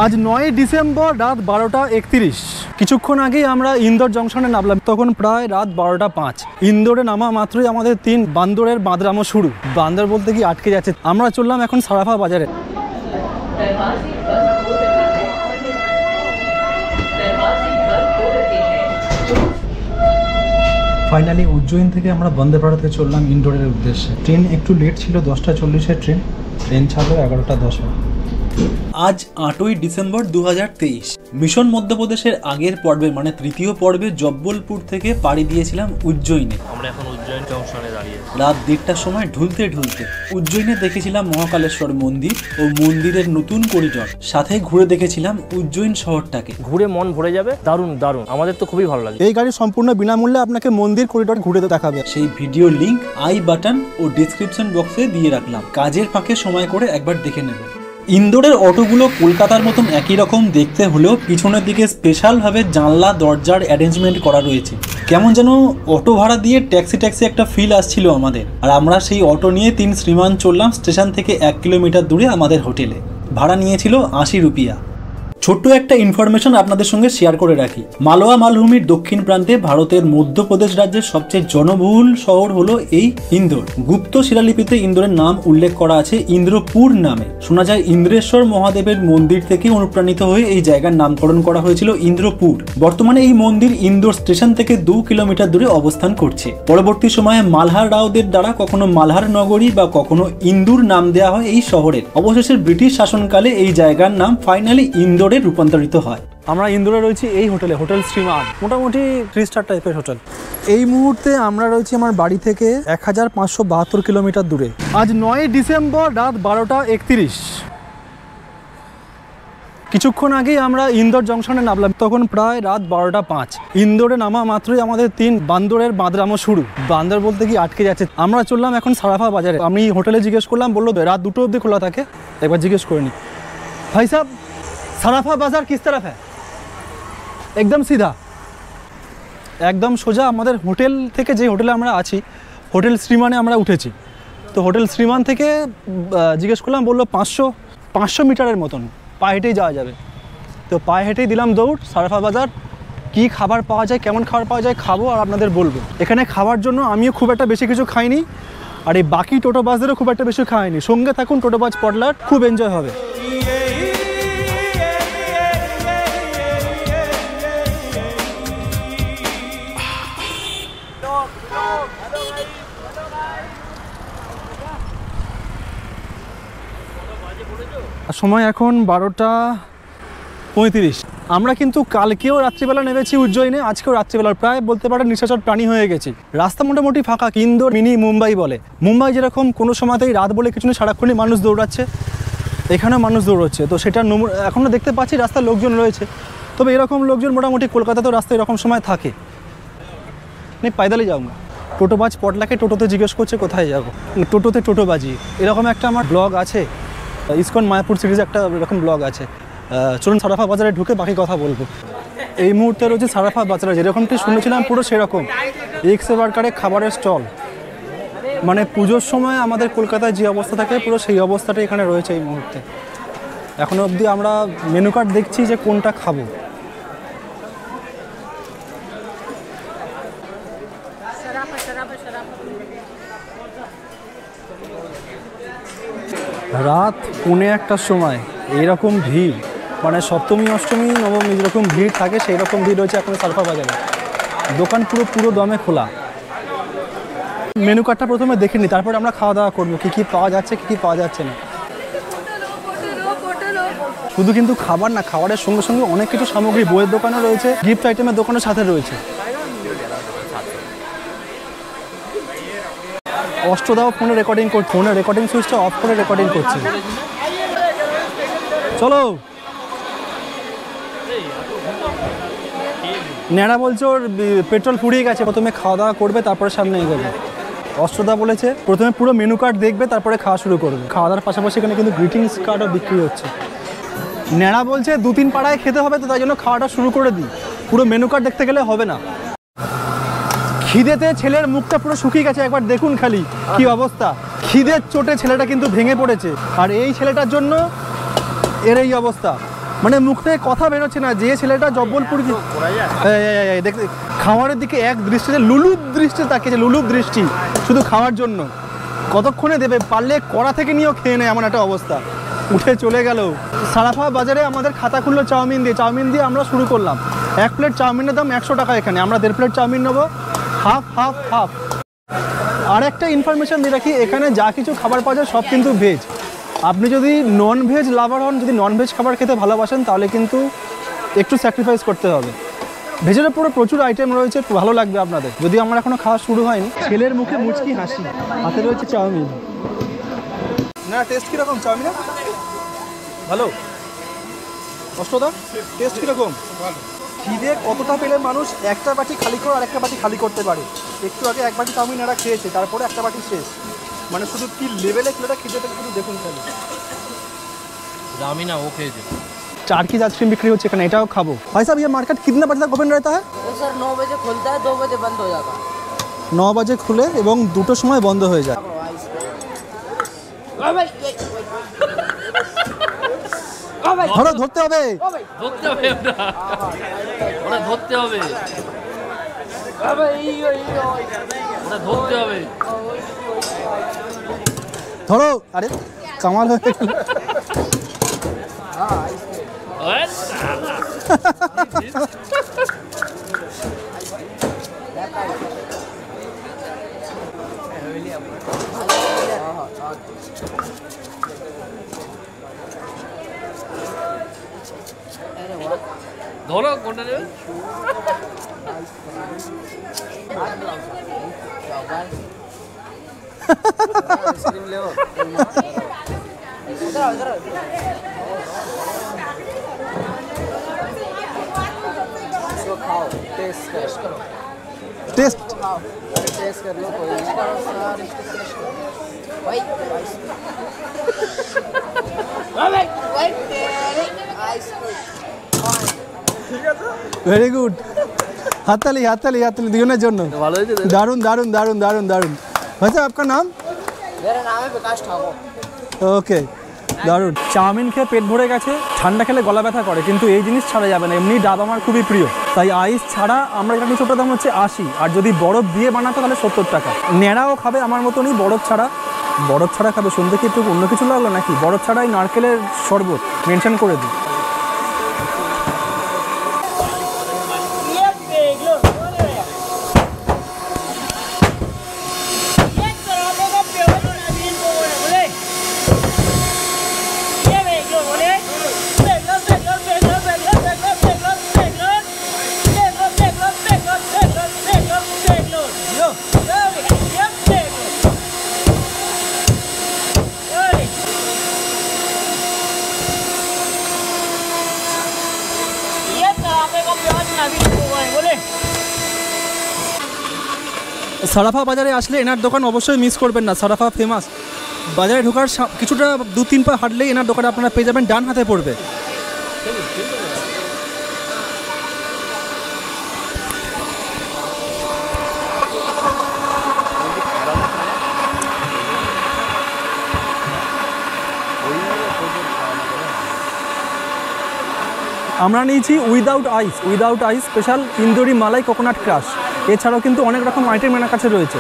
আজ 9 ডিসেম্বর রাত 12:31। কিছুক্ষণ আগেই আমরা ইন্দোর জংশনে নামলাম, তখন প্রায় রাত 12:05। ইন্দোরে নামা মাত্রই আমাদের 3 বান্দরের বাঁদরামো শুরু। বান্দর বলতে কি আটকে যাচ্ছে। আমরা চললাম এখন সারাফা বাজারে। ফাইনালি উজ্জয়ন থেকে আমরা বন্দে ভারতে চললাম ইন্দোরের উদ্দেশ্যে। ট্রেন একটু লেট ছিল, 10:40-এর ট্রেন ছাড়লো 11:10। আজ 8ই ডিসেম্বর 2023। মিশন মধ্যপ্রদেশের আগের পর্বে মানে তৃতীয় পর্বে জব্বলপুর থেকে পাড়ি দিয়েছিলাম উজ্জয়িনে। আমরা এখন উজ্জয়ন জংশনে দাঁড়িয়ে রাত 1:30টার সময় ঢুলতে উজ্জয়িনে দেখেছিলাম মহাকালেশ্বর মন্দির ও মন্দিরের নতুন করিডর, সাথে ঘুরে দেখেছিলাম উজ্জয়িন শহরটাকে। ঘুরে মন ভরে যাবে, দারুণ দারুণ, আমাদের তো খুবই ভালো লাগে। এই গাড়ি সম্পূর্ণ বিনামূল্যে আপনাকে মন্দির করিডর ঘুরে দেখাবে। সেই ভিডিও লিংক আই বাটন ও ডিসক্রিপশন বক্সে দিয়ে রাখলাম, কাজের ফাঁকে সময় করে একবার দেখে নেবেন। ইন্দোরের অটোগুলো কলকাতার মতন একই রকম দেখতে হলেও পিছনের দিকে স্পেশালভাবে জানলা দরজার অ্যারেঞ্জমেন্ট করা রয়েছে। কেমন যেন অটো ভাড়া দিয়ে ট্যাক্সি একটা ফিল আসছিল আমাদের। আর আমরা সেই অটো নিয়ে 3 শ্রীমান চললাম স্টেশন থেকে 1 কিলোমিটার দূরে আমাদের হোটেলে। ভাড়া নিয়েছিল 80 রুপিয়া। ছোট্ট একটা ইনফরমেশন আপনাদের সঙ্গে শেয়ার করে রাখি। মালওয়া মালভূমির দক্ষিণ প্রান্তে ভারতের মধ্যপ্রদেশ রাজ্যের সবচেয়ে জনবহুল শহর হলো এই ইন্দোর। গুপ্ত শিলালিপিতে ইন্দোরের নাম উল্লেখ করা আছে ইন্দ্রপুর নামে। শোনা যায় ইন্দ্রেশ্বর মহাদেবের মন্দির থেকে অনুপ্রাণিত হয়ে এই জায়গার নামকরণ করা হয়েছিল ইন্দ্রপুর। বর্তমানে এই মন্দির ইন্দোর স্টেশন থেকে 2 কিলোমিটার দূরে অবস্থান করছে। পরবর্তী সময়ে মালহার রাওদের দ্বারা কখনো মালহার নগরী বা কখনো ইন্দুর নাম দেওয়া হয় এই শহরের। অবশেষে ব্রিটিশ শাসনকালে এই জায়গার নাম ফাইনালি ইন্দোর রূপান্তরিত হয়। আমরা ইন্দোরে রয়েছি এই হোটেলে, হোটেল শ্রীমান, মোটামুটি 3 স্টার টাইপের হোটেল। এই মুহূর্তে আমরা রয়েছি আমার বাড়ি থেকে 1572 কিলোমিটার দূরে। আজ 9 ডিসেম্বর রাত 12:31। কিছুক্ষণ আগেই আমরা ইন্দোর জংশনে নামলাম, তখন প্রায় রাত 12:05। ইন্দোরে নামা মাত্রই আমাদের 3 বান্দরের বাঁদরামো শুরু। বান্দর বলতে কি আটকে যাচ্ছে। আমরা চললাম এখন সারাফা বাজারে। আমি হোটেলে জিজ্ঞেস করলাম, বললো রাত 2টো অবধি খোলা থাকে। একবার জিজ্ঞেস করে নি, ভাই সাহেব সারাফা বাজার কিস तरफ है? একদম সিধা, একদম সোজা। আমাদের হোটেল থেকে, যে হোটেলে আমরা আছি, হোটেল শ্রীমানে আমরা উঠেছি। তো হোটেল শ্রীমান থেকে জিজ্ঞেস করলাম, বললো 500 মিটারের মতন পায়ে হেঁটেই যাওয়া যাবে। তো পায়ে হেঁটেই দিলাম দৌড় সারাফা বাজার। কী খাবার পাওয়া যায়, কেমন খাবার পাওয়া যায় খাবো আর আপনাদের বলবো। এখানে খাবার জন্য আমিও খুব একটা বেশি কিছু খাইনি, আর এই বাকি টোটোবাসদেরও খুব একটা বেশি খাইনি। সঙ্গে থাকুন, টোটোবাস পটলার, খুব এনজয় হবে। সময় এখন 12:35। আমরা কিন্তু কালকেও রাত্রিবেলা নেমেছি উজ্জয়িনে, আজকেও রাত্রিবেলা। প্রায় বলতে পারেন নিশাচর প্রাণী হয়ে গেছি। রাস্তা মোটামুটি ফাঁকা। ইন্দোর মিনি মুম্বাই বলে। মুম্বাই যেরকম কোনো সময়তেই রাত বলে কিছু নেই, সারাক্ষণই মানুষ দৌড়াচ্ছে, এখানেও মানুষ দৌড়চ্ছে। তো সেটা এখনও দেখতে পাচ্ছি রাস্তায় লোকজন রয়েছে। তবে এরকম লোকজন মোটামুটি কলকাতাতেও রাস্তায় এরকম সময় থাকে। পায়দালি যাও না। টোটোবাজ পটলাকে টোটোতে জিজ্ঞেস করছে কোথায় যাবো, টোটোতে টোটোবাজি। এরকম একটা আমার ব্লগ আছে, ইসকন মায়াপুর সিরিজে একটা এরকম ব্লগ আছে। চলুন সারাফা বাজারে ঢুকে বাকি কথা বলবো। এই মুহূর্তে রয়েছে সারাফা বাজারে, যেরকমটি শুনেছিলাম পুরো সেরকম। এক্সে বার্কারে খাবারের স্টল, মানে পুজোর সময় আমাদের কলকাতায় যে অবস্থা থাকে পুরো সেই অবস্থাটাই এখানে রয়েছে এই মুহূর্তে। এখনো অবধি আমরা মেনু কার্ড দেখছি যে কোনটা খাবো। রাত 1:45টার সময় এইরকম ভিড়, মানে সপ্তমী অষ্টমী নবমী যেরকম ভিড় থাকে সেই রকম ভিড় রয়েছে এখন সারাফা বাজারে। দোকান পুরো দমে খোলা। মেনু কার্ডটা প্রথমে দেখে নিই, তারপরে আমরা খাওয়া দাওয়া করবো। কী কী পাওয়া যাচ্ছে, কী কী পাওয়া যাচ্ছে না। শুধু কিন্তু খাবার না, খাবারের সঙ্গে সঙ্গে অনেক কিছু সামগ্রী, বইয়ের দোকানও রয়েছে, গিফট আইটেমের দোকানের সাথে রয়েছে। অষ্টদাও ফোনে রেকর্ডিং করছে, ফোনের রেকর্ডিং সুইচটা অফ করে রেকর্ডিং করছে। চলো। ন্যাড়া বলছে ওর পেট্রোল ফুরিয়ে গেছে, প্রথমে খাওয়া দাওয়া করবে তারপরে সামনে এগোবে। অষ্টদা বলেছে প্রথমে পুরো মেনু কার্ড দেখবে তারপরে খাওয়া শুরু করবে। খাওয়া দাওয়ার পাশাপাশি এখানে কিন্তু গ্রিটিংস কার্ডও বিক্রি হচ্ছে। ন্যাড়া বলছে 2-3 পাড়ায় খেতে হবে, তো তাই জন্য খাওয়াটা শুরু করে দিই। পুরো মেনু কার্ড দেখতে গেলে হবে না। খিদেতে ছেলের মুখটা পুরো শুকিয়ে গেছে, একবার দেখুন খালি কি অবস্থা। খিদের চোটে ছেলেটা কিন্তু ভেঙে পড়েছে, আর এই ছেলেটার জন্য এর এই অবস্থা। মানে মুখ থেকে কথা বেরোচ্ছে না, যে ছেলেটা জব্বলপুর দেখতে খাওয়ারের দিকে এক দৃষ্টিতে লুলুপ দৃষ্টি তাকিয়েছে, লুলুপ দৃষ্টি শুধু খাওয়ার জন্য। কতক্ষণে দেবে, পারলে কড়া থেকে নিয়েও খেয়ে নেয় এমন একটা অবস্থা। উঠে চলে গেল। সারাফা বাজারে আমাদের খাতা খুললো চাউমিন দিয়ে আমরা শুরু করলাম। 1 প্লেট চাউমিনের দাম 100 টাকা, এখানে আমরা 1.5 প্লেট চাউমিন নেবো, হাফ। আর একটা ইনফরমেশন দিয়ে রাখি, এখানে যা কিছু খাবার পাওয়া যায় সব কিন্তু ভেজ। আপনি যদি নন ভেজ লাভার হন, যদি নন ভেজ খাবার খেতে ভালোবাসেন, তাহলে কিন্তু একটু স্যাক্রিফাইস করতে হবে। ভেজের উপরে প্রচুর আইটেম রয়েছে, ভালো লাগবে আপনাদের। যদি আমার এখনো খাওয়া শুরু হয়নি। ছেলের মুখে মুচকি হাসি, হাতে রয়েছে চাউমিন। না টেস্ট কীরকম চাউমিনের? ভালো। কষ্টদা টেস্ট কীরকম? খিদে কতটা পেলে মানুষ একটা বাটি খালি করে আর একটা বাটি খালি করতে পারে। একটু আগে 1 বাটি চাউমিন এরা খেয়েছে, তারপরে একটা বাটি শেষ। মানে শুধু কি লেভেলে ছেলেটা খিদে পেলে শুধু দেখুন খালি। আমি না ও খেয়েছে। 4 की आइसक्रीम बिक्री होती है, एटाও खाबो। भाई साहब ये मार्केट कितना बजे तक ओपन रहता है? सर 9 बजे खुलता है, 2 बजे बंद हो जाता है। 9 बजे खुले এবং 2টোর সময় বন্ধ হয়ে যায়। ধরো, ধরতে হবে। ধরো, আরে কামাল হয়ে গেল। ধরো কোনটা নেবে? आइसक्रीम ले इधर इसको खाओ, टेस्ट करो। टेस्ट खाओ, अरे टेस्ट कर लो, कोई नहीं करो सर, इसको टेस्ट करो भाई। भाई तेरे आइसक्रीम ভেরি গুড। হাততালি দুজনের জন্য। ভালো হয়েছে। দারুণ। ভাই সাহেব আপনার নাম? मेरा नाम है विकास ठाकुर। ওকে, দারুণ। চাউমিন খেয়ে পেট ভরে গেছে, ঠান্ডা খেলে গলা ব্যথা করে, কিন্তু এই জিনিস ছাড়া যাবে না। এমনি ডাব আমার খুবই প্রিয়, তাই আইস ছাড়া আমরা এখানে ছোটোর দাম হচ্ছে 80, আর যদি বরফ দিয়ে বানাতো তাহলে 70 টাকা। ন্যাড়াও খাবে আমার মতনই, বরফ ছাড়া খাবে। শুনতে কি একটু অন্য কিছু লাগলো নাকি? বরফ ছাড়াই নারকেলের শরবত মেনশন করে দিই। সারাফা বাজারে আসলে এনার দোকান অবশ্যই মিস করবেন না। সারাফা ফেমাস। বাজারে ঢোকার কিছুটা 2-3 পা হাঁটলেই এনার দোকানে আপনারা পেয়ে যাবেন, ডান হাতে পড়বে। আমরা নিয়েছি উইদাউট আইস স্পেশাল ইন্দোরি মালাই কোকোনাট ক্রাশ। এছাড়াও কিন্তু অনেক রকম আইটেম এনার কাছে রয়েছে।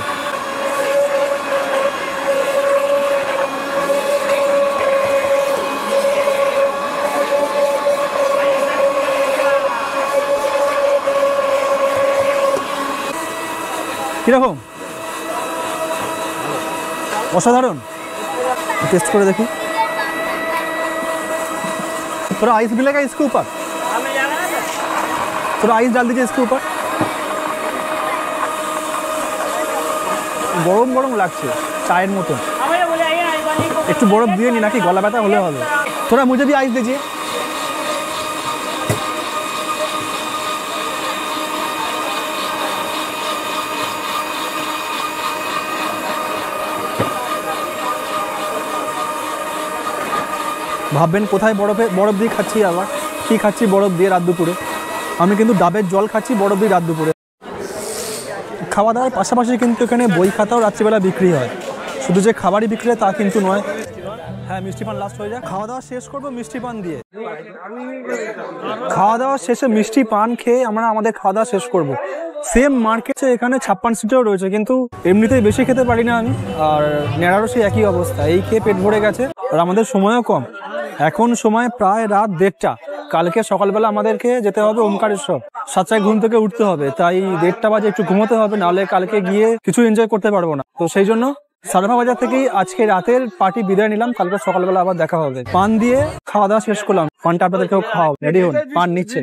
কীরকম? অসাধারণ। टेस्ट করে দেখি। थोड़ा आइस मिलेगा इसके ऊपर, थोड़ा आइस डाल दीजिए इसके ऊपर। গরম গরম লাগছে, চায়ের মতন। একটু বরফ দিয়ে নি নাকি, গলা ব্যথা হলে হবে। थोड़ा मुझे भी आइस दीजिए। ভাববেন কোথায় বরফ দিয়ে খাচ্ছি, আবার কি খাচ্ছি বরফ দিয়ে রাত দুপুরে। আমি কিন্তু ডাবের জল খাচ্ছি বরফ দিয়ে রাত দুপুরে। খাওয়া দাওয়ার পাশাপাশি কিন্তু এখানে বই খাতাও রাত্রিবেলা বিক্রি হয়। শুধু যে খাবারই বিক্রি হয় তা কিন্তু নয়। হ্যাঁ মিষ্টি পান লাস্ট হয়ে যায়, খাওয়া দাওয়া শেষ করবো মিষ্টি পান দিয়ে। খাওয়া দাওয়া শেষে মিষ্টি পান খেয়ে আমরা আমাদের খাওয়া দাওয়া শেষ করবো। সেম মার্কেটে এখানে 56 সিটেও রয়েছে, কিন্তু এমনিতেই বেশি খেতে পারি না আমি, আর নেড়ারও সেই একই অবস্থা, এই খেয়ে পেট ভরে গেছে। আর আমাদের সময়ও কম, এখন সময় প্রায় রাত 1:30। কালকে সকালবেলা আমাদেরকে যেতে হবে ওমকারেশ্বর, 7টায় ঘুম থেকে উঠতে হবে, তাই 1:30 বাজে একটু ঘুমোতে হবে, নাহলে কালকে গিয়ে কিছু এনজয় করতে পারবো না। তো সেই জন্য সারভা বাজার থেকেই আজকে রাতের পার্টি বিদায় নিলাম, কালকে সকালবেলা আবার দেখা হবে। পান দিয়ে খাওয়া দাওয়া শেষ করলাম, পানটা আপনাদেরকেও খাওয়াও, রেডি হন, পান নিচ্ছে।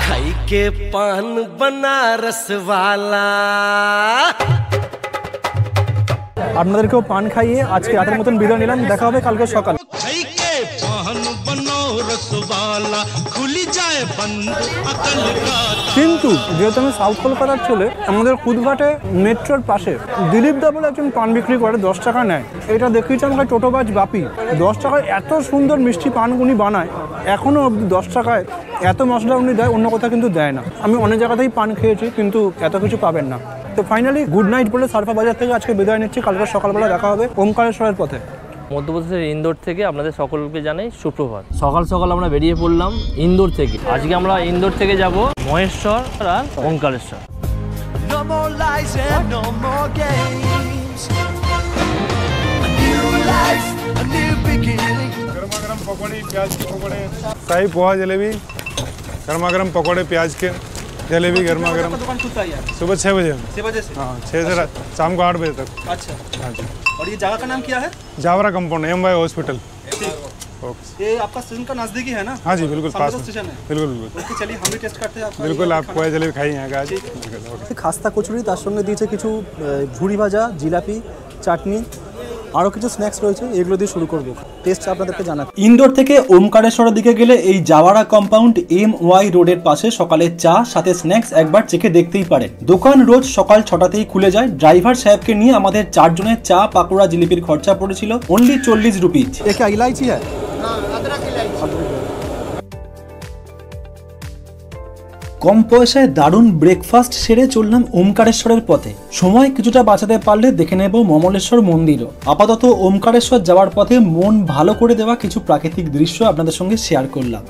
खाई के पान बनारस वाला আপনাদেরকেও পান খাইয়ে আজকে রাতের মতন বিদায় নিলাম, দেখা হবে কালকে সকাল। खाई के पान बनारस वाला खुली जाए बंद अकल का। কিন্তু যেহেতু আমি সাউথ কলকাতার ছেলে, আমাদের কুদঘাটে মেট্রোর পাশে দিলীপ দা বলে একজন পান বিক্রি করে, 10 টাকা নেয়। এটা দেখিয়েছে আমাকে টোটোবাজ বাপি, 10 টাকায় এত সুন্দর মিষ্টি পান উনি বানায়, এখনো অব্দি 10 টাকায় এত মশলা উনি দেয়, অন্য কথা কিন্তু দেয় না। আমি অনেক জায়গাতেই পান খেয়েছি, কিন্তু এত কিছু পাবেন না। তো ফাইনালি গুড নাইট বলে সারফা বাজার থেকে আজকে বিদায় নিচ্ছি, কালকে সকালবেলা দেখা হবে ওমকারেশ্বরের পথে। মধ্যপ্রদেশের ইন্দোর থেকে আপনাদের সকলকে জানাই সুপ্রভাত। সকাল সকাল আমরা বেরিয়ে পড়লাম ইন্দোর থেকে। আজকে আমরা ইন্দোর থেকে যাব মহেশ্বর আর Omkareshwar. No more lies and no more games. A new life, a new beginning. गर्मा गर्म पकौड़े, प्याज के पकौड़े, शाही पोहा जलेबी, गर्मा गर्म पकौड़े प्याज के जलेबी गर्मा गर्म। सुबह 6 बजे। 6 बजे से? हाँ 6 से शाम को 8 बजे तक। अच्छा, हाँ जी। और ये जगह का नाम क्या है? Jaora compound MY hospital. ये आपका स्टेशन का नजदीकी है ना? हाँ जी बिल्कुल पास में। स्टेशन है। बिल्कुल बिल्कुल ओके, चलिए हम भी टेस्ट करते हैं आपका। बिल्कुल आप पोहा जलेबी खाइए यहाँ का आज। খাস্তা কচুরি, তার সঙ্গে দিয়েছে কিছু ঝুড়ি ভাজা, জিলাপি, চাটনি, আরও কিছু স্ন্যাক্স রয়েছে, এগুলো দিয়ে শুরু করবো। টেস্ট আপনাদেরকে জানাচ্ছি। ইন্দোর থেকে ওমকারেশ্বরের দিকে গেলে এই জাওয়ারা কম্পাউন্ড MY রোডের পাশে সকালে চা সাথে স্ন্যাক্স একবার চেখে দেখতেই পারেন। দোকান রোজ সকাল 6টাতেই খুলে যায়। ড্রাইভার সাহেবকে নিয়ে আমাদের 4 জনের চা, পাকোড়া, জিলিপির খরচা পড়েছিল অনলি 40 রুপিজ। এটা ইলাইচি है? কম পয়সায় দারুণ ব্রেকফাস্ট সেরে চললাম ওমকারেশ্বরের পথে। সময় কিছুটা বাঁচাতে পারলে দেখে নেব মমলেশ্বর মন্দিরও। আপাতত ওমকারেশ্বর যাওয়ার পথে মন ভালো করে দেওয়া কিছু প্রাকৃতিক দৃশ্য আপনাদের সঙ্গে শেয়ার করলাম।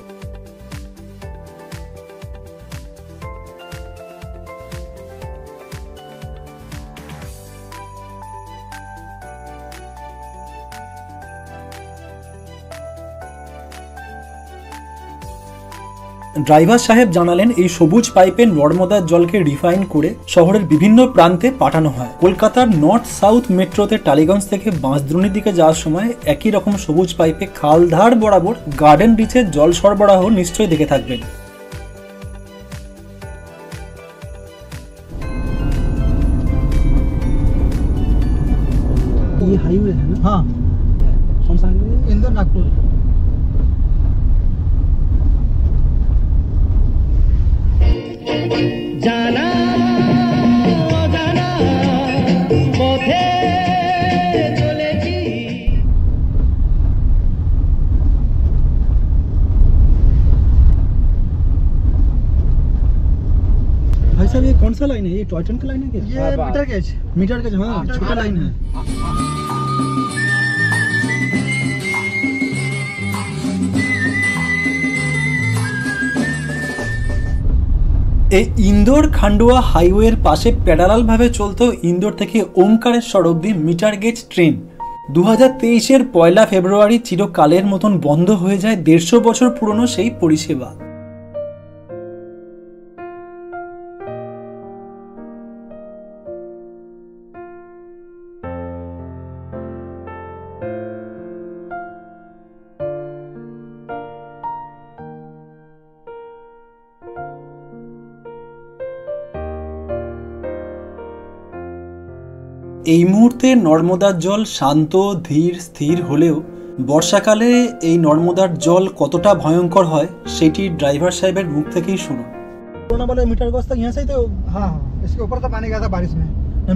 ড্রাইভার সাহেব জানালেন এই সবুজ পাইপে নর্মদার জলকে রিফাইন করে শহরের বিভিন্ন প্রান্তে পাঠানো হয়। কলকাতার নর্থ সাউথ মেট্রোতে টালিগঞ্জ থেকে বাঁশদ্রোণীর দিকে যাওয়ার সময় একই রকম সবুজ পাইপে খালধার বরাবর গার্ডেন রিচের জল সরবরাহ নিশ্চয়ই দেখে থাকবেন। ये हाईवे है ना? हाँ। कौन सा हाईवे? इंदौर नागपुर। जाना जाना पথে চলেছি। भाई साहब ये कौन सा लाइन है? ये टॉय ट्रेन का लाइन है क्या? ये मीटर गेज। मीटर गेज, हाँ छोटा लाइन है। এই ইন্দোর খান্ডুয়া হাইওয়ের পাশে প্যারালাল ভাবে চলতো ইন্দোর থেকে ওমকারেশ্বর অব্দি মিটার গেজ ট্রেন। 2023-এর 1 ফেব্রুয়ারি চিরকালের মতন বন্ধ হয়ে যায় 150 বছর পুরনো সেই পরিষেবা। এই মুহূর্তে নর্মদার জল শান্ত, ধীর, স্থির হলেও বর্ষাকালে এই নর্মদার জল কতটা ভয়ঙ্কর হয় সেটি ড্রাইভার সাহেবের মুখ থেকেই শুনুন। कोरोना वाले मीटर गज तक यहाँ से ही तो? हाँ हाँ, इसके ऊपर तो पानी गया था बारिश में।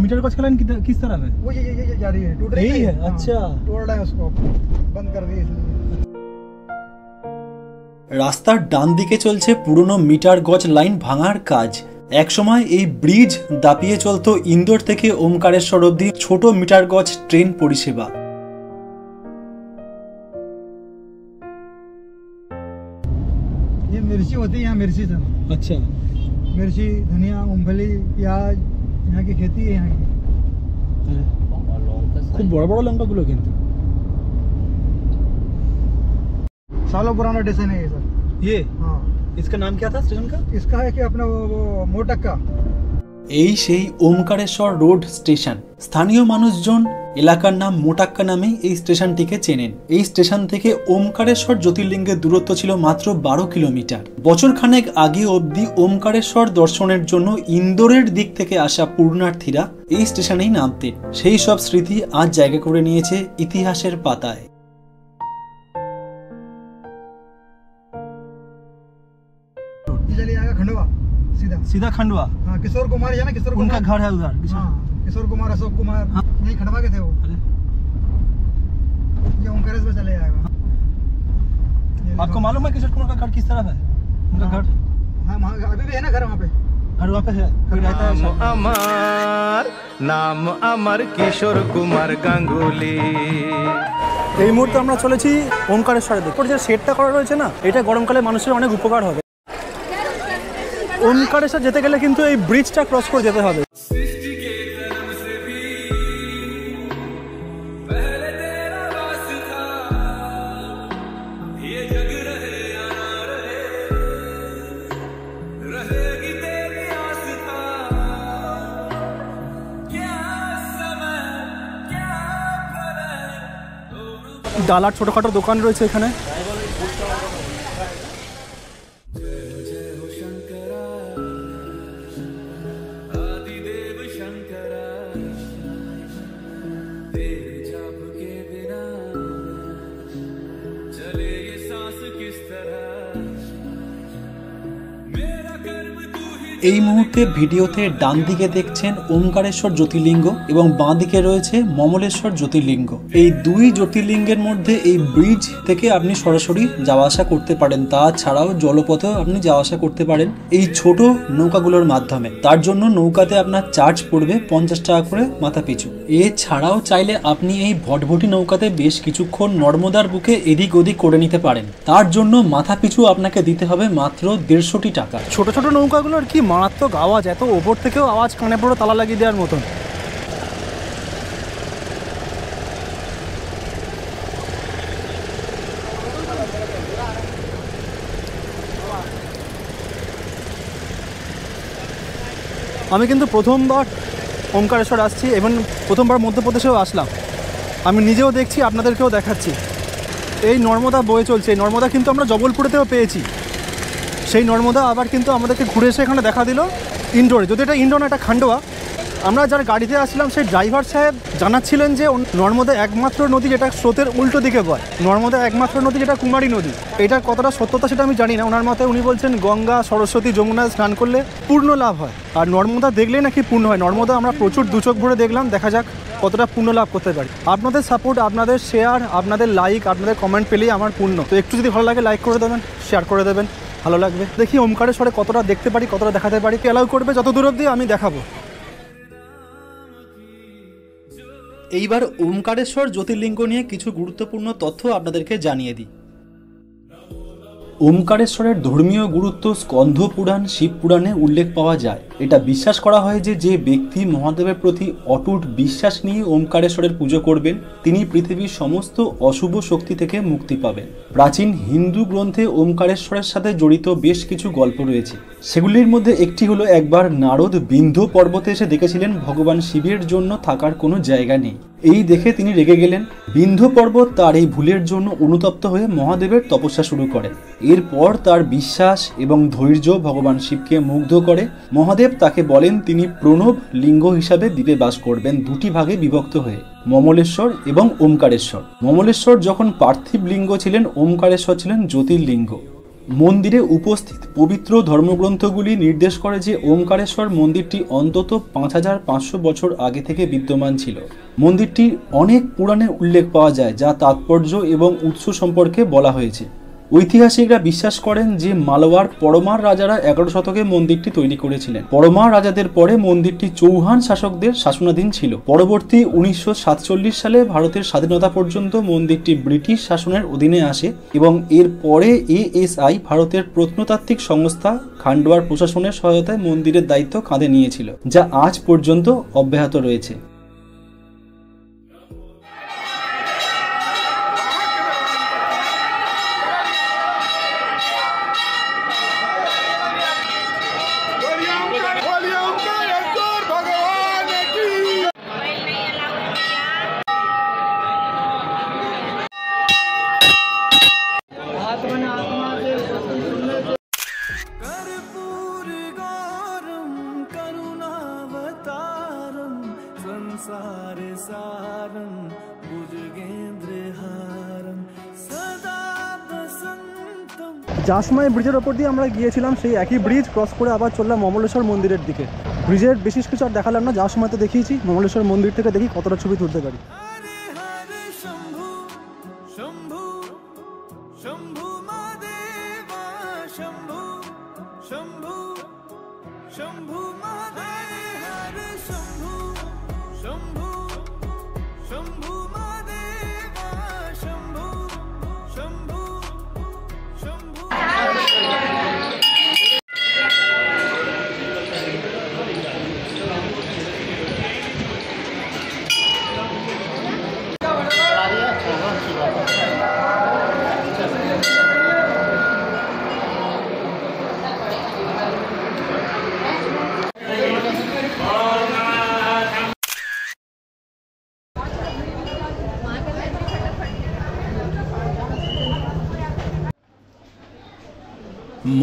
मीटर गज का लाइन किस तरह है? वो ये जा रही है, टूट रही यही है? हाँ, अच्छा। तोड़ रहे हैं उसको, बंद कर दिए इसलिए। রাস্তার ডান দিকে চলছে পুরনো মিটার গজ লাইন ভাঙার কাজ। একসময় এই ব্রিজ দাপিয়ে চলতো ইন্দোর থেকে ওমকারেশ্বর অবধি ছোট মিটার গজ ট্রেন পরিষেবা। मिर्ची होती है यहाँ, मिर्ची सर, अच्छा मिर्ची, धनिया, मूंगफली, प्याज, यहाँ की खेती है यहाँ की। খুব বড় বড় লঙ্কাগুলো কিন্তু। सालों पुराना स्टेशन है ये सर। ये हाँ, इसका नाम क्या था स्टेशन का? इसका है कि अपना वो मोटक्का। এই সেই ওমকারেশ্বর রোড স্টেশন। স্থানীয় মানুষজন এলাকার নাম মোটাক্কা নামেই এই স্টেশনটিকে চেনেন। এই স্টেশন থেকে ওমকারেশ্বর জ্যোতির্লিঙ্গের দূরত্ব ছিল মাত্র 12 কিলোমিটার। বছর খানেক আগে অবধি ওমকারেশ্বর দর্শনের জন্য ইন্দোরের দিক থেকে আসা পূর্ণার্থীরা এই স্টেশনেই নামতেন। সেই সব স্মৃতি আজ জায়গা করে নিয়েছে ইতিহাসের পাতায়। चलिए आएगा खंडवा सीधा। सीधा खंडवा? हाँ, किशोर कुमार है ना, किशोर उनका कुमार। घर है उधर। हाँ, किशोर कुमार, अशोक कुमार, हाँ। यही खंडवा के थे वो। ये ओमकारेश्वर चले जाएगा। ये आपको मालूम है किशोर कुमार का घर किस तरफ है? उनका घर? हाँ, वहाँ अभी भी है ना घर वहाँ पे। घर वहाँ पे है, कोई रहता है शायद। আমার নাম আমার কিশোর কুমার গাঙ্গুলি। এই মুহূর্তে আমরা চলেছি ওমকারেশ্বরের দিকে। যে শেডটা করা রয়েছে না, এটা গরমকালে মানুষের অনেক উপকার হবে। ওমকারেশ্বর যেতে গেলে কিন্তু এই ব্রিজটা ক্রস করে যেতে হবে। ডালার ছোটখাটো দোকান রয়েছে এখানে। এই মুহূর্তে ভিডিওতে ডান দিকে দেখছেন ওমকারেশ্বর জ্যোতির্লিঙ্গ এবং বাঁ দিকে রয়েছে মমলেশ্বর জ্যোতির্লিঙ্গ। এই দুই জ্যোতির্লিঙ্গের মধ্যে এই ব্রিজ থেকে আপনি সরাসরি যাওয়া আসা করতে পারেন। তাছাড়াও জলপথেও আপনি যাওয়া আসা করতে পারেন এই ছোট নৌকাগুলোর মাধ্যমে। তার জন্য নৌকাতে আপনার চার্জ পড়বে 50 টাকা করে মাথা পিছু। এছাড়াও চাইলে আপনি এই ভটভটি নৌকাতে বেশ কিছুক্ষণ নর্মদার বুকে এদিক ওদিক করে নিতে পারেন। তার জন্য মাথা পিছু আপনাকে দিতে হবে মাত্র 150 টাকা। ছোট ছোট নৌকাগুলোর কি মারাত্মক আওয়াজ, এত ওপর থেকেও আওয়াজ কানে পুরো তালা লাগিয়ে দেওয়ার মতন। আমি কিন্তু প্রথমবার ওমকারেশ্বর আসছি এবং প্রথমবার মধ্যপ্রদেশেও আসলাম। আমি নিজেও দেখছি, আপনাদেরকেও দেখাচ্ছি। এই নর্মদা বয়ে চলছে। এই নর্মদা কিন্তু আমরা জবলপুরেতেও পেয়েছি। সেই নর্মদা আবার কিন্তু আমাদেরকে ঘুরে এসে এখানে দেখা দিল ইন্ডোরে। যদি এটা ইন্ডোর না, এটা খান্ডোয়া। আমরা যার গাড়িতে আসলাম সেই ড্রাইভার সাহেব জানাচ্ছিলেন যে নর্মদা একমাত্র নদী যেটা স্রোতের উল্টো দিকে বয়। নর্মদা একমাত্র নদী যেটা কুমারী নদী। এটার কতটা সত্যতা সেটা আমি জানি না। ওনার মতে উনি বলছেন গঙ্গা, সরস্বতী, যমুনায় স্নান করলে পূর্ণ লাভ হয়, আর নর্মদা দেখলেই নাকি পূর্ণ হয়। নর্মদা আমরা প্রচুর দুচোখ ভরে দেখলাম, দেখা যাক কতটা পূর্ণ লাভ করতে পারি। আপনাদের সাপোর্ট, আপনাদের শেয়ার, আপনাদের লাইক, আপনাদের কমেন্ট পেলেই আমার পূর্ণ। তো একটু যদি ভালো লাগে লাইক করে দেবেন, শেয়ার করে দেবেন, ভালো লাগবে। দেখি ওমকারেশ্বরে কতটা দেখতে পারি, কতটা দেখাতে পারি। অ্যালাউ করবে যত দূর অবধি আমি দেখাবো। এইবার ওমকারেশ্বর জ্যোতির্লিঙ্গ নিয়ে কিছু গুরুত্বপূর্ণ তথ্য আপনাদেরকে জানিয়ে দিই। ওমকারেশ্বরের ধর্মীয় গুরুত্ব স্কন্ধ পুরাণ, শিব পুরাণে উল্লেখ পাওয়া যায়। এটা বিশ্বাস করা হয় যে ব্যক্তি মহাদেবের প্রতি অটুট বিশ্বাস নিয়ে ওমকারেশ্বরের পুজো করবেন, তিনি পৃথিবীর সমস্ত অশুভ শক্তি থেকে মুক্তি পাবেন। প্রাচীন হিন্দু গ্রন্থে ওমকারেশ্বরের সাথে জড়িত বেশ কিছু গল্প রয়েছে। সেগুলির মধ্যে একটি হলো, একবার নারদ বিন্ধ্য পর্বতে এসে দেখেছিলেন ভগবান শিবের জন্য থাকার কোনো জায়গা নেই। এই দেখে তিনি রেগে গেলেন। বিন্ধ্য পর্বত তার এই ভুলের জন্য অনুতপ্ত হয়ে মহাদেবের তপস্যা শুরু করেন। এরপর তার বিশ্বাস এবং ধৈর্য ভগবান শিবকে মুগ্ধ করে। মহাদেব তাকে বলেন তিনি প্রণব লিঙ্গ হিসাবে দ্বীপে বাস করবেন, দুটি ভাগে বিভক্ত হয়ে, মমলেশ্বর এবং ওমকারেশ্বর। মমলেশ্বর যখন পার্থিব লিঙ্গ ছিলেন, ওমকারেশ্বর ছিলেন জ্যোতির্লিঙ্গ। মন্দিরে উপস্থিত পবিত্র ধর্মগ্রন্থগুলি নির্দেশ করে যে ওমকারেশ্বর মন্দিরটি অন্তত 5500 বছর আগে থেকে বিদ্যমান ছিল। মন্দিরটির অনেক পুরাণে উল্লেখ পাওয়া যায়, যা তাৎপর্য এবং উৎস সম্পর্কে বলা হয়েছে। ঐতিহাসিকরা বিশ্বাস করেন যে মালওয়ার পরমার রাজারা 11 শতকে মন্দিরটি তৈরি করেছিলেন। পরমার রাজাদের পরে মন্দিরটি চৌহান শাসকদের শাসনাধীন ছিল। পরবর্তী 1947 সালে ভারতের স্বাধীনতা পর্যন্ত মন্দিরটি ব্রিটিশ শাসনের অধীনে আসে এবং এর পরে এএসআই ভারতের প্রত্নতাত্ত্বিক সংস্থা খান্ডোয়ার প্রশাসনের সহায়তায় মন্দিরের দায়িত্ব কাঁধে নিয়েছিল, যা আজ পর্যন্ত অব্যাহত রয়েছে। জাসময় ব্রিজের ওপর দিয়ে আমরা গিয়েছিলাম, সেই একই ব্রিজ ক্রস করে আবার চললাম মমলেশ্বর মন্দিরের দিকে। ব্রিজের বিশেষ কিছু আর দেখালাম না, যাওয়ার সময় তো দেখিয়েছি। মমলেশ্বর মন্দির থেকে দেখি কতটা ছবি তুলতে পারি।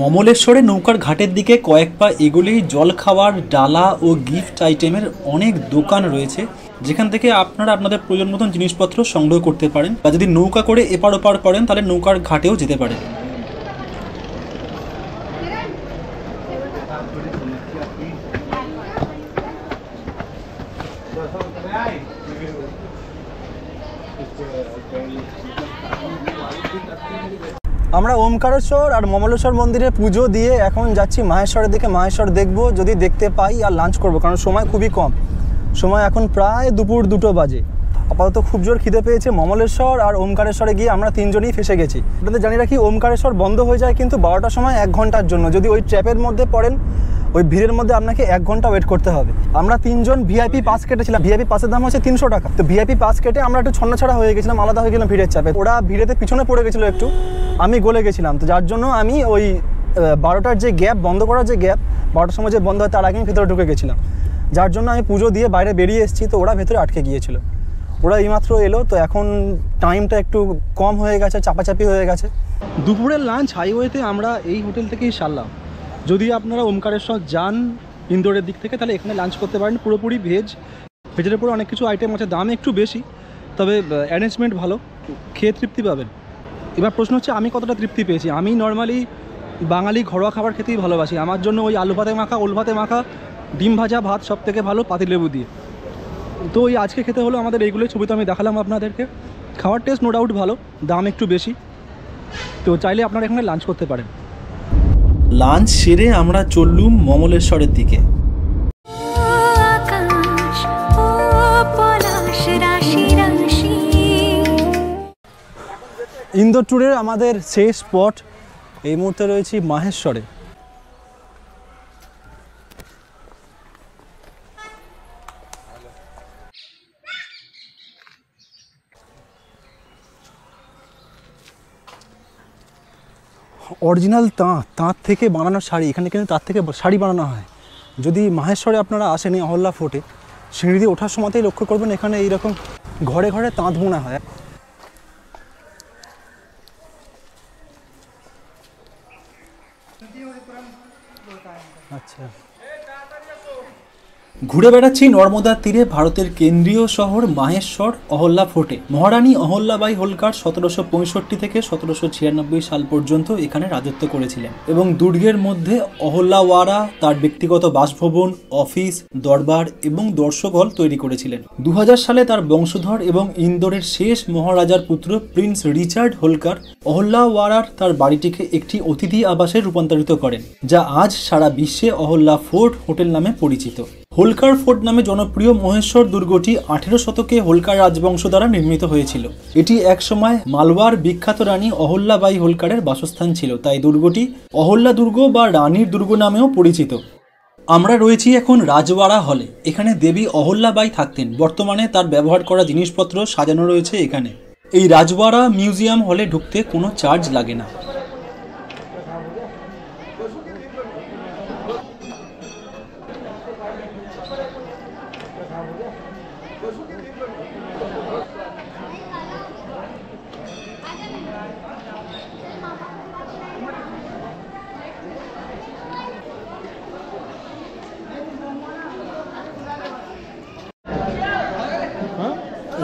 মমলেশ্বরে নৌকার ঘাটের দিকে কয়েক পা এগোলেই জল খাওয়ার, ডালা ও গিফট আইটেমের অনেক দোকান রয়েছে, যেখান থেকে আপনারা আপনাদের প্রয়োজন মতন জিনিসপত্র সংগ্রহ করতে পারেন। বা যদি নৌকা করে এপার ওপার করেন তাহলে নৌকার ঘাটেও যেতে পারেন। আমরা ওমকারেশ্বর আর মমলেশ্বর মন্দিরে পুজো দিয়ে এখন যাচ্ছি মাহেশ্বরের দিকে। মাহেশ্বর দেখব, যদি দেখতে পাই আর লাঞ্চ করব, কারণ সময় খুবই কম। সময় এখন প্রায় দুপুর 2টো বাজে। আপাতত খুব জোর খিদে পেয়েছে। মমলেশ্বর আর ওমকারেশ্বরে গিয়ে আমরা 3 জনই ফেসে গেছি। এটাতে জানি রাখি, ওমকারেশ্বর বন্ধ হয়ে যায় কিন্তু 12টার সময় 1 ঘন্টার জন্য। যদি ওই ট্র্যাপের মধ্যে পড়েন, ওই ভিড়ের মধ্যে আপনাকে 1 ঘন্টা ওয়েট করতে হবে। আমরা 3 জন ভিআইপি পাস কেটেছিলাম। ভিআইপি পাসের দাম হচ্ছে 300 টাকা। তো ভিআইপি পাস কেটে আমরা একটু ছন্নছাড়া হয়ে গেছিলাম, আলাদা হয়ে গেলাম ভিড়ের চাপে। ওরা ভিড়েতে পিছনে পড়ে গেছিলো একটু, আমি গলে গেছিলাম। তো যার জন্য আমি ওই 12টার যে গ্যাপ, বন্ধ করার যে গ্যাপ, 12টার সময় যে বন্ধ হয় তার আগে আমি ভেতরে ঢুকে গেছিলাম। যার জন্য আমি পুজো দিয়ে বাইরে বেরিয়ে এসেছি। তো ওরা ভেতরে আটকে গিয়েছিল। ওরা এইমাত্র এলো, তো এখন টাইমটা একটু কম হয়ে গেছে, চাপাচাপি হয়ে গেছে। দুপুরের লাঞ্চ হাইওয়েতে আমরা এই হোটেল থেকেই সারলাম। যদি আপনারা ওমকারেশ্বর যান ইন্দোরের দিক থেকে, তাহলে এখানে লাঞ্চ করতে পারেন। পুরোপুরি ভেজ। ভেজের উপরে অনেক কিছু আইটেম আছে, দাম একটু বেশি, তবে অ্যারেঞ্জমেন্ট ভালো, খেয়ে তৃপ্তি পাবেন। এবার প্রশ্ন হচ্ছে আমি কতটা তৃপ্তি পেয়েছি। আমি নর্মালি বাঙালি ঘরোয়া খাবার খেতেই ভালোবাসি। আমার জন্য ওই আলু ভাতে মাখা, ওল ভাতে মাখা, ডিম ভাজা ভাত সব থেকে ভালো, পাতিলেবু দিয়ে। তো ওই আজকে খেতে হলো আমাদের এইগুলোই। ছবি তো আমি দেখালাম আপনাদেরকে। খাওয়ার টেস্ট নো ডাউট ভালো, দাম একটু বেশি। তো চাইলে আপনারা এখানে লাঞ্চ করতে পারেন। লাঞ্চ সেরে আমরা চললুম মমলেশ্বরের দিকে। ইন্দোর ট্যুরের আমাদের শেষ স্পট এই মুহূর্তে রয়েছি মাহেশ্বরে। অরিজিনাল তাঁত থেকে বানানো শাড়ি, এখানে কিন্তু তার থেকে শাড়ি বানানো হয়। যদি মাহেশ্বরে আপনারা আসেন এই অহল্লা ফোর্টে, সিঁড়ি দিয়ে ওঠার সময়তেই লক্ষ্য করবেন এখানে এইরকম ঘরে ঘরে তাঁত বোনা হয়। আচ্ছা, ঘুরে বেড়াচ্ছি নর্মদার তীরে ভারতের কেন্দ্রীয় শহর মাহেশ্বর অহল্যা ফোর্টে। মহারানী অহল্যাবাই হোলকার 1765 থেকে 1796 সাল পর্যন্ত এখানে রাজত্ব করেছিলেন এবং দুর্গের মধ্যে অহল্যাওয়ারা তার ব্যক্তিগত বাসভবন, অফিস, দরবার এবং দর্শক হল তৈরি করেছিলেন। 2000 সালে তার বংশধর এবং ইন্দোরের শেষ মহারাজার পুত্র প্রিন্স রিচার্ড হোলকার অহল্যাওয়ারার তার বাড়িটিকে একটি অতিথি আবাসে রূপান্তরিত করেন, যা আজ সারা বিশ্বে অহল্যা ফোর্ট হোটেল নামে পরিচিত। হোলকার ফোর্ট নামে জনপ্রিয় মহেশ্বর দুর্গটি 18 শতকে হোলকার রাজবংশ দ্বারা নির্মিত হয়েছিল। এটি একসময় মালওয়ার বিখ্যাত রানী অহল্যাবাই হোলকারের বাসস্থান ছিল, তাই দুর্গটি অহল্যা দুর্গ বা রানীর দুর্গ নামেও পরিচিত। আমরা রয়েছি এখন রাজওয়াড়া হলে। এখানে দেবী অহল্যাবাই থাকতেন। বর্তমানে তার ব্যবহার করা জিনিসপত্র সাজানো রয়েছে এখানে। এই রাজওয়াড়া মিউজিয়াম হলে ঢুকতে কোনো চার্জ লাগে না।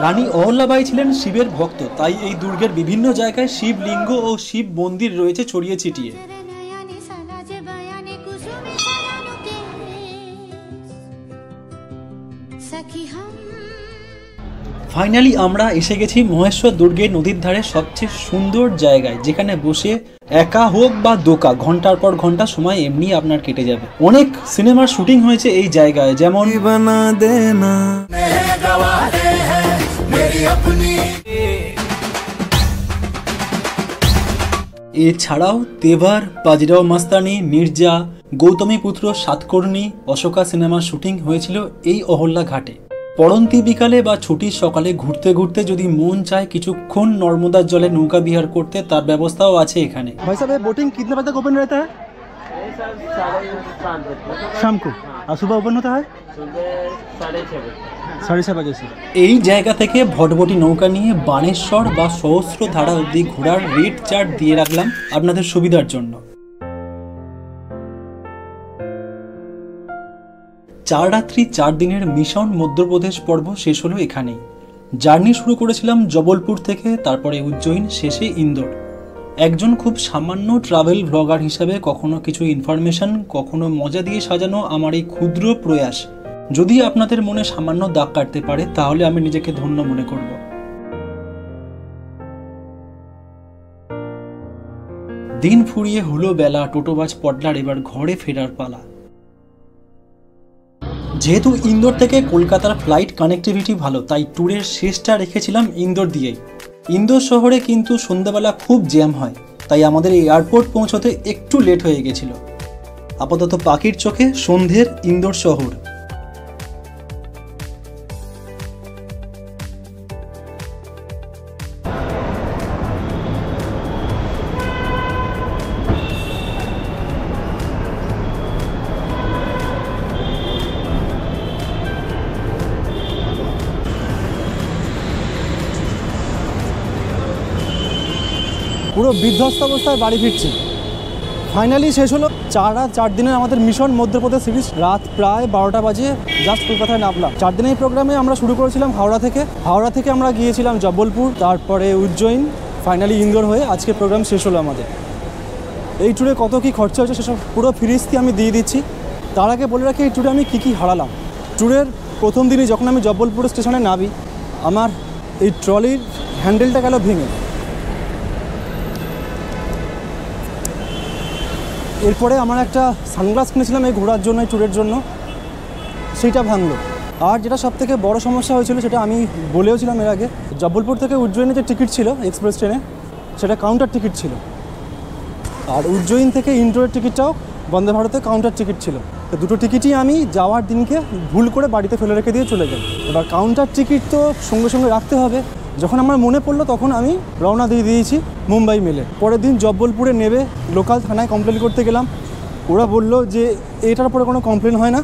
রানী অহল্যাবাই ছিলেন শিবের ভক্ত, তাই এই দুর্গের বিভিন্ন জায়গায় শিবলিঙ্গ ও শিব মন্দির রয়েছে ছড়িয়ে ছিটিয়ে। ফাইনালি আমরা এসে গেছি মহেশ্বর দুর্গের নদীর ধারে সবচেয়ে সুন্দর জায়গায়, যেখানে বসে একা হোক বা দোকা ঘন্টার পর ঘন্টা সময় এমনি আপনার কেটে যাবে। অনেক সিনেমার শুটিং হয়েছে এই জায়গায়, যেমন এছাড়াও তেভার, বাজিরাও মাস্তানি, মির্জা, গৌতমীপুত্র, সাতকর্ণী, অশোকা সিনেমার শুটিং হয়েছিল এই অহল্যা ঘাটে। পড়ন্তি বিকালে বা ছুটির সকালে ঘুরতে ঘুরতে যদি মন চায় কিছুক্ষণ নর্মদার জলে নৌকা বিহার করতে, তার ব্যবস্থাও আছে এখানে। भाई साहब ये बोटिंग कितने बजे तक ओपन रहता है? शाम को। और सुबह ओपन होता है 6:30 बजे से। এই জায়গা থেকে ভটভটি নৌকা নিয়ে বানেশ্বর বা সহস্র ধারা অবধি ঘোরার রেট চার্ট দিয়ে রাখলাম আপনাদের সুবিধার জন্য। 4 রাত্রি 4 দিনের মিশন মধ্যপ্রদেশ পর্ব শেষ হলো এখানেই। জার্নি শুরু করেছিলাম জবলপুর থেকে, তারপরে উজ্জয়িন, শেষে ইন্দোর। একজন খুব সামান্য ট্রাভেল ব্লগার হিসাবে কখনো কিছু ইনফরমেশন, কখনো মজা দিয়ে সাজানো আমার এই ক্ষুদ্র প্রয়াস যদি আপনাদের মনে সামান্য দাগ কাটতে পারে, তাহলে আমি নিজেকে ধন্য মনে করব। দিন ফুরিয়ে হলো বেলা, টোটোবাজ পটলার এবার ঘরে ফেরার পালা। যেহেতু ইন্দোর থেকে কলকাতার ফ্লাইট কানেক্টিভিটি ভালো, তাই ট্যুরের শেষটা রেখেছিলাম ইন্দোর দিয়েই। ইন্দোর শহরে কিন্তু সন্ধ্যাবেলা খুব জ্যাম হয়, তাই আমাদের এয়ারপোর্ট পৌঁছতে একটু লেট হয়ে গেছিল। আপাতত পাখির চোখে সন্ধ্যের ইন্দোর শহর। পুরো বিধ্বস্ত অবস্থায় বাড়ি ফিরছি। ফাইনালি শেষ হলো 4 রাত 4 দিনের আমাদের মিশন মধ্যপ্রদেশ সিরিজ। রাত প্রায় 12টা বাজে জাস্ট কলকাতায় নামলাম। 4 দিনের প্রোগ্রামে আমরা শুরু করেছিলাম হাওড়া থেকে আমরা গিয়েছিলাম জবলপুর, তারপরে উজ্জয়িন, ফাইনালি ইন্দোর হয়ে আজকে প্রোগ্রাম শেষ হলো আমাদের। এই ট্যুরে কত কী খরচা হয়েছে সেসব পুরো ফিরিস্তি আমি দিয়ে দিচ্ছি। তার আগে বলে রাখি এই ট্যুরে আমি কী হারালাম। ট্যুরের প্রথম দিনই যখন আমি জবলপুর স্টেশনে নামি, আমার এই ট্রলির হ্যান্ডেলটা গেল ভেঙে। এরপরে আমার একটা সানগ্লাস কিনেছিলাম এই ঘোরার জন্য, এই ট্যুরের জন্য, সেইটা ভাঙলো। আর যেটা সবথেকে বড় সমস্যা হয়েছিল সেটা আমি বলেওছিলাম এর আগে, জবলপুর থেকে উজ্জয়িনে যে টিকিট ছিল এক্সপ্রেস ট্রেনে, সেটা কাউন্টার টিকিট ছিল। আর উজ্জয়িন থেকে ইন্ডোরের টিকিটটাও বন্দে ভারতে কাউন্টার টিকিট ছিল। তো দুটো টিকিটই আমি যাওয়ার দিনকে ভুল করে বাড়িতে ফেলে রেখে দিয়ে চলে যাই। এবার কাউন্টার টিকিট তো সঙ্গে সঙ্গে রাখতে হবে। যখন আমার মনে পড়লো তখন আমি রওনা দিয়ে দিয়েছি মুম্বাই মেলে। পরের দিন জব্বলপুরে নেবে লোকাল থানায় কমপ্লেন করতে গেলাম। ওরা বলল যে এটার পরে কোনো কমপ্লেন হয় না,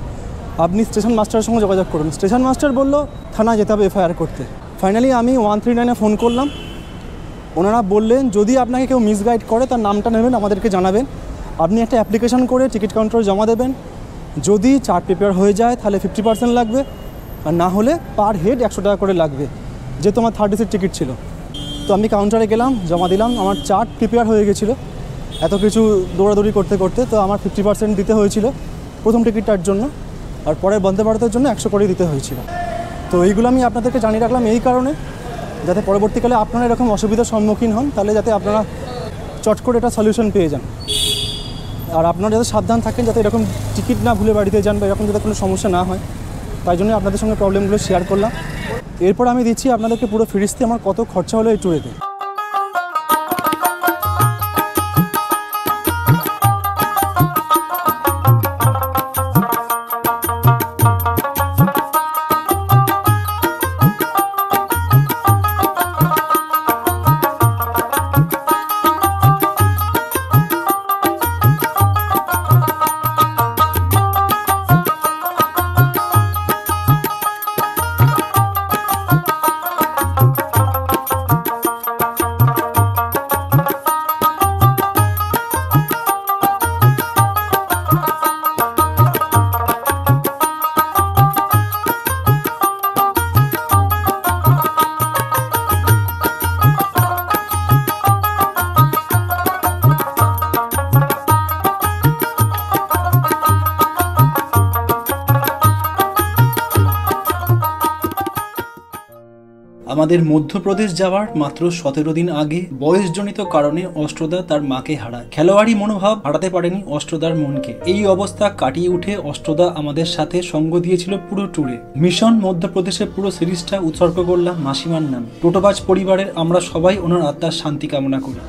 আপনি স্টেশন মাস্টারের সঙ্গে যোগাযোগ করুন। স্টেশন মাস্টার বলল থানায় যেতে হবে এফআইআর করতে। ফাইনালি আমি 139-এ ফোন করলাম। ওনারা বললেন যদি আপনাকে কেউ মিসগাইড করে তার নামটা নেবেন, আমাদেরকে জানাবেন। আপনি একটা অ্যাপ্লিকেশন করে টিকিট কাউন্টারে জমা দেবেন। যদি চার্ট পেপার হয়ে যায় তাহলে 50% লাগবে, আর না হলে পার হেড 100 টাকা করে লাগবে, যেহেতু আমার 30 সিট টিকিট ছিল। তো আমি কাউন্টারে গেলাম, জমা দিলাম, আমার চার্ট প্রিপেয়ার হয়ে গেছিলো এত কিছু দৌড়াদৌড়ি করতে করতে। তো আমার 50% দিতে হয়েছিল প্রথম টিকিটটার জন্য, আর পরে বন্দে ভারতের জন্য 100 করে দিতে হয়েছিল। তো এইগুলো আমি আপনাদেরকে জানিয়ে রাখলাম এই কারণে, যাতে পরবর্তীকালে আপনারা এরকম অসুবিধার সম্মুখীন হন, তাহলে যাতে আপনারা চট করে এটা সলিউশন পেয়ে যান। আর আপনারা যাতে সাবধান থাকেন, যাতে এরকম টিকিট না ভুলে বাড়িতে যান বা এরকম যাতে কোনো সমস্যা না হয়, তাই জন্য আপনাদের সঙ্গে প্রবলেমগুলো শেয়ার করলাম। এরপর আমি দিচ্ছি আপনাদেরকে পুরো ফিরিস্তি আমার কত খরচা হলো এই ট্যুরেতে। আমাদের মধ্যপ্রদেশ যাওয়ার মাত্র 17 দিন আগে বয়সজনিত কারণে অষ্টদা তার মাকে হারায়। খেলোয়াড়ি মনোভাব হারাতে পারেনি অষ্টদার মনকে। এই অবস্থা কাটিয়ে উঠে অষ্টদা আমাদের সাথে সঙ্গ দিয়েছিল পুরো ট্যুরে। মিশন মধ্যপ্রদেশের পুরো সিরিজটা উৎসর্গ করলাম মাসিমার নামে। টোটোবাজ পরিবারের আমরা সবাই ওনার আত্মার শান্তি কামনা করি।